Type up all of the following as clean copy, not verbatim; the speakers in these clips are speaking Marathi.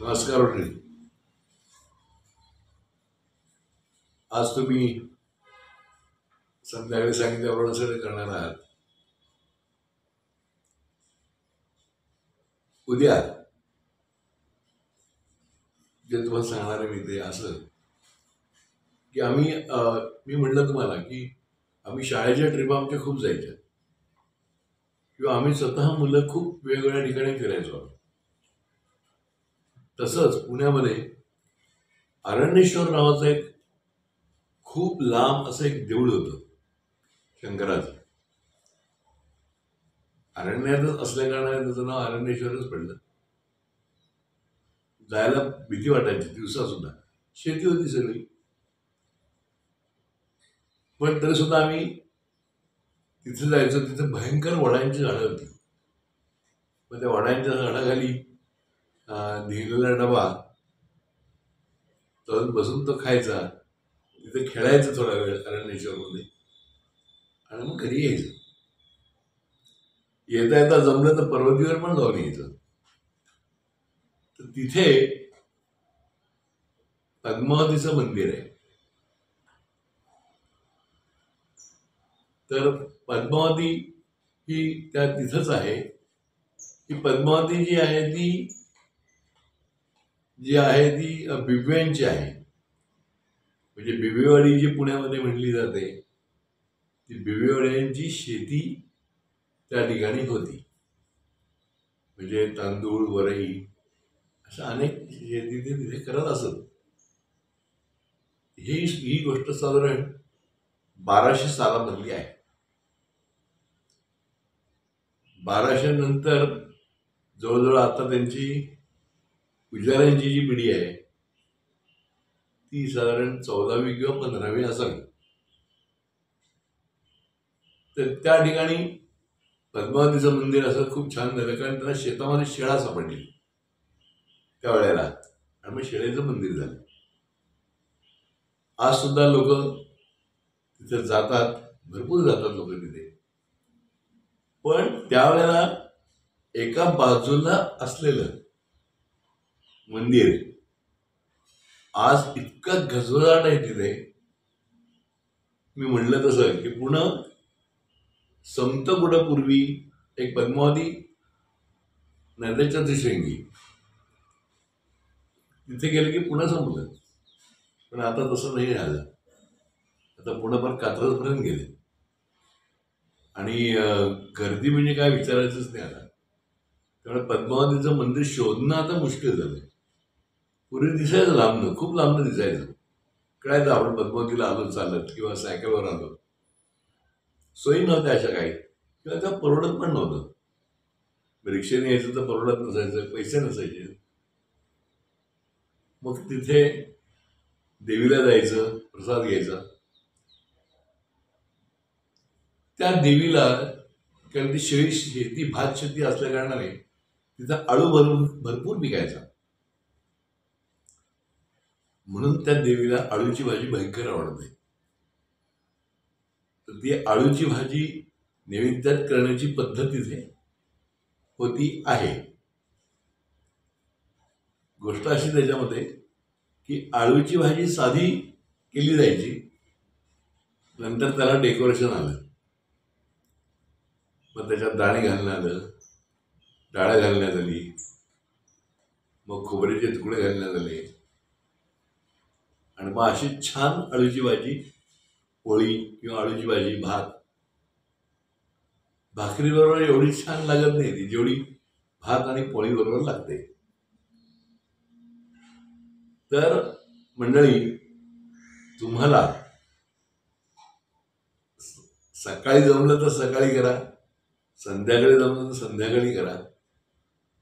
नमस्कार मंडळी. आज तुम्ही संध्याकाळी सांगितल्याप्रमाणे सगळं करणार आहात. उद्या जे तुम्हाला सांगणार आहे मी ते असं की मी म्हटलं तुम्हाला की आम्ही शाळेच्या ट्रिप आमच्या खूप जायच्या किंवा आम्ही स्वतः मुलं खूप वेगवेगळ्या ठिकाणी फिरायचो. तसंच पुण्यामध्ये अरण्येश्वर नावाचं एक खूप लांब असं एक देऊळ होतं शंकराचं. अरण्यातच असल्या कारणाने त्याचं नाव अरण्येश्वरच पडलं. जायला भीती वाटायची दिवसा सुद्धा, शेती होती सगळी, पण तरी सुद्धा आम्ही तिथे जायचो. तिथे भयंकर वडांची झाडं होती. मग त्या वडांच्या झाडाखाली लिहिलेला डबा तर बसून तो खायचा. तिथे खेळायचं थोडा वेळ अरण्येश्वरमध्ये आणि मग घरी यायचं. येता येता जमलं तर पर्वतीवर पण जाऊन यायचं. तर तिथे पद्मावतीचं मंदिर आहे. तर पद्मावती ही त्या तिथंच आहे. ही पद्मावती जी आहे ती बिबव्यांची आहे. म्हणजे बिबवेवाडी जी पुण्यामध्ये म्हणली जाते ती बिबवेवाड्यांची शेती त्या ठिकाणी होती. म्हणजे तांदूळ, वरई अशा अनेक शेती ते तिथे करत असत. ही गोष्ट साधारण 1200 सालामधली आहे. 1200 नंतर जवळजवळ आता त्यांची पुजाऱ्यांची जी पिढी आहे ती साधारण 14वी किंवा 15वी असावी. तर त्या ठिकाणी पद्मावतीचं मंदिर असं खूप छान झालं, कारण त्याला शेतामध्ये शेळा सापडली त्यावेळेला आणि मग शेळेचं मंदिर झालं. आज सुद्धा लोक तिथे जातात, भरपूर जातात लोक तिथे. पण त्यावेळेला एका बाजूला असलेलं मंदिर आज इतकं गजबजाट आहे तिथे. मी म्हणलं तसं की पुणे संतगुडापूर्वी एक पद्मावती नद्याच्या दिशेंगी तिथे गेलं की पुणे संपलं. पण आता तसं नाही झालं. आता पुणे पण कात्रजपर्यंत गेले आणि गर्दी म्हणजे काय विचारायचंच नाही आता. त्यामुळे पद्मावतीचं मंदिर शोधणं आता मुश्किल झालं. पूर्वी दिसायचं लांबनं, खूप लांबनं दिसायचं. कळायचं आपण पद्मावतीला आलो चालत किंवा सायकलवर आलो. सोयी नव्हत्या अशा काही, किंवा त्या परवडत पण नव्हतं. रिक्षेने यायचं तर परवडत नसायचं, पैसे नसायचे. मग तिथे देवीला जायचं, प्रसाद घ्यायचा. त्या देवीला कारण ती शेती भात शेती असल्या कारणाने तिथं आळू भरपूर पिकायचा. म्हणून त्या देवीला आळूची भाजी भयंकर आवडते. तर ती आळूची भाजी नैवेद्यात करण्याची पद्धत तिथे होती आहे. गोष्ट अशी त्याच्यामध्ये की आळूची भाजी साधी केली जायची, नंतर त्याला डेकोरेशन आलं. मग त्याच्यात दाणे घालण्यात आलं, डाळ घालण्यात आली, मग खोबऱ्याचे तुकडे घालण्यात आले आणि मग अशी छान आळूची भाजी, पोळी किंवा आळूची भाजी भात, भाकरी बरोबर एवढी छान लागत नाही ती जेवढी भात आणि पोळी बरोबर लागते. तर मंडळी, तुम्हाला सकाळी जमलं तर सकाळी करा, संध्याकाळी जमलं तर संध्याकाळी करा,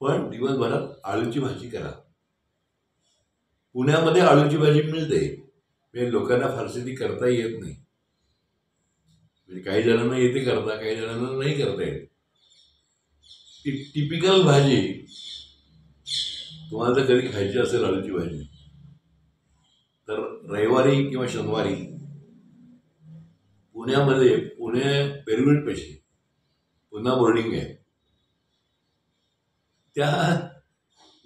पण दिवसभरात आळूची भाजी करा. पुण्यामध्ये आळूची भाजी मिळते, म्हणजे लोकांना फारशी ती करता येत नाही. म्हणजे काही जणांना येते करता, काही जणांना नाही करता येत. ती टिपिकल भाजी तुम्हाला जर कधी खायची असेल आळूची भाजी तर रविवारी किंवा शनिवारी पुण्यामध्ये पुणे पेरमिटपाशी पुन्हा बोर्डिंग आहे, त्या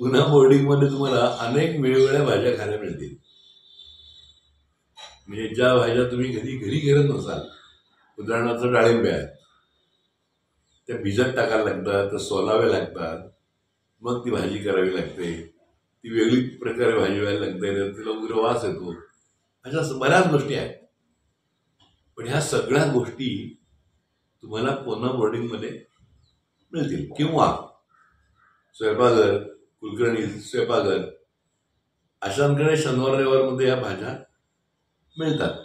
पुन्हा बोर्डिंगमध्ये तुम्हाला अनेक वेगवेगळ्या भाज्या खायला मिळतील. म्हणजे ज्या भाज्या तुम्ही घरी घरी करत नसाल, उदाहरणार्थ डाळिंब्या आहेत, त्या भिजत टाकायला लागतात, त्या सोलाव्या लागतात, मग ती भाजी करावी लागते, ती वेगळी प्रकारे भाजी व्हायला लागते, तिला उग्र वास येतो. अशा बऱ्याच गोष्टी आहेत. पण ह्या सगळ्या गोष्टी तुम्हाला पुन्हा बोर्डिंगमध्ये मिळतील. किंवा स्वयंपाकघर, कुलकर्णी, स्वयंपाकघर अशांकडे शनिवार रविवारमध्ये या भाज्या मिळतात.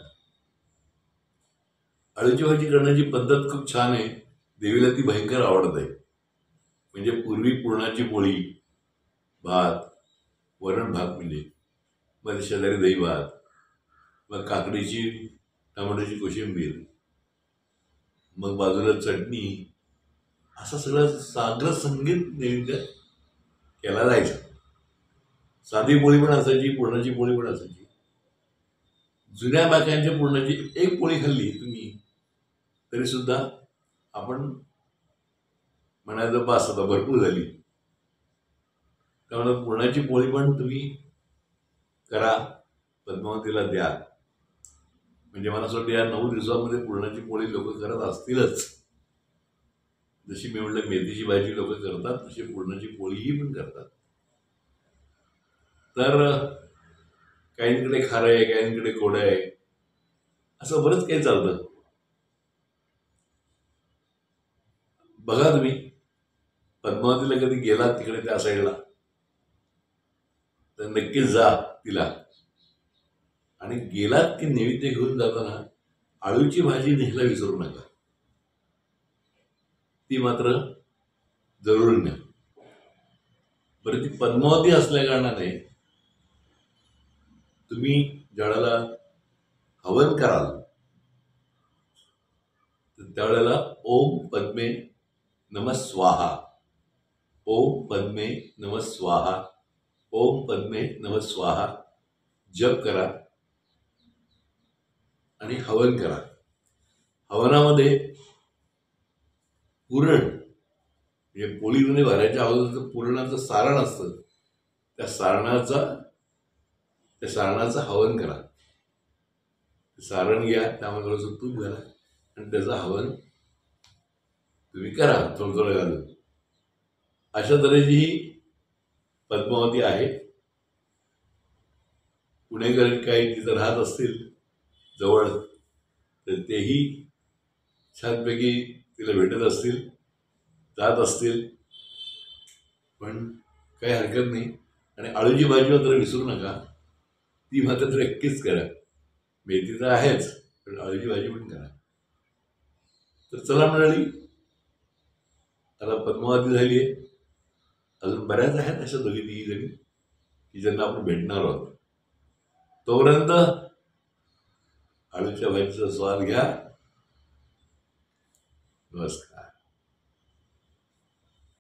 अळूची भाजी करण्याची पद्धत खूप छान आहे. देवीला ती भयंकर आवडत आहे. म्हणजे पूर्वी पुरणाची पोळी, भात, वरण भात, म्हणजे मग शेजारी दही भात, मग काकडीची टमाटोची कोशिंबीर, मग बाजूला चटणी, असं सगळं सागर संगीत नैवेद्य केला जायचा. साधी पोळी पण असायची, पुरणाची पोळी पण असायची. जुन्या बायकांच्या पुरणाची एक पोळी खाल्ली तुम्ही तरी सुद्धा आपण म्हणायचं बास आता भरपूर झाली. त्यामुळे पुरणाची पोळी पण तुम्ही करा, पद्मावतीला द्या. म्हणजे मला असं वाटतं या 9 दिवसामध्ये पुरणाची पोळी लोक करत असतीलच. जशी मी म्हटलं मेथीची भाजी लोक करतात, तशी पुरणाची पोळीही पण करतात. तर काहींकडे खारं आहे, काहींकडे कोडं आहे, असं बरंच काही चालतं. बघा तुम्ही पद्मावतीला कधी गेलात तिकडे त्या साईडला तर नक्कीच जा तिला. आणि गेलात की नैवेद्य घेऊन जाताना आळूची भाजी न्यायला विसरू नका. ती मात्र जरूर न्या. बरं, ती पद्मावती असल्या कारणाने तुम्ही ज्यावेळेला हवन कराल तर त्यावेळेला ओम पद्मे नमः स्वाहा, ओम पद्मे नमः स्वाहा, ओम पद्मे नमः स्वाहा जप करा आणि हवन करा. हवनामध्ये पुरण म्हणजे पोळीमध्ये भरायच्या अगोदरचं पुरणाचं सारण असतं, त्या सारणाचं हवन करा. सारण घ्या, त्यामध्ये थोडंसं तूप घाला आणि त्याचं हवन तुम्ही करा थोडं थोडं घालून. अशा तऱ्हेची ही पद्मावती आहे. पुणेकर काही तिथं राहत असतील जवळ तर तेही छानपैकी तिला भेटत असतील, जात असतील. पण काही हरकत नाही. आणि आळूची भाजी मात्र विसरू नका, ती मात्र नक्कीच करा. मेथी तर आहेच, पण आळूची भाजी पण करा. तर चला मंडळी, आता पद्मावती झाली आहे, अजून बऱ्याच आहेत अशा दोघी तिघी जणी की ज्यांना आपण भेटणार आहोत. तोपर्यंत आळूच्या भाजीचा स्वाद घ्या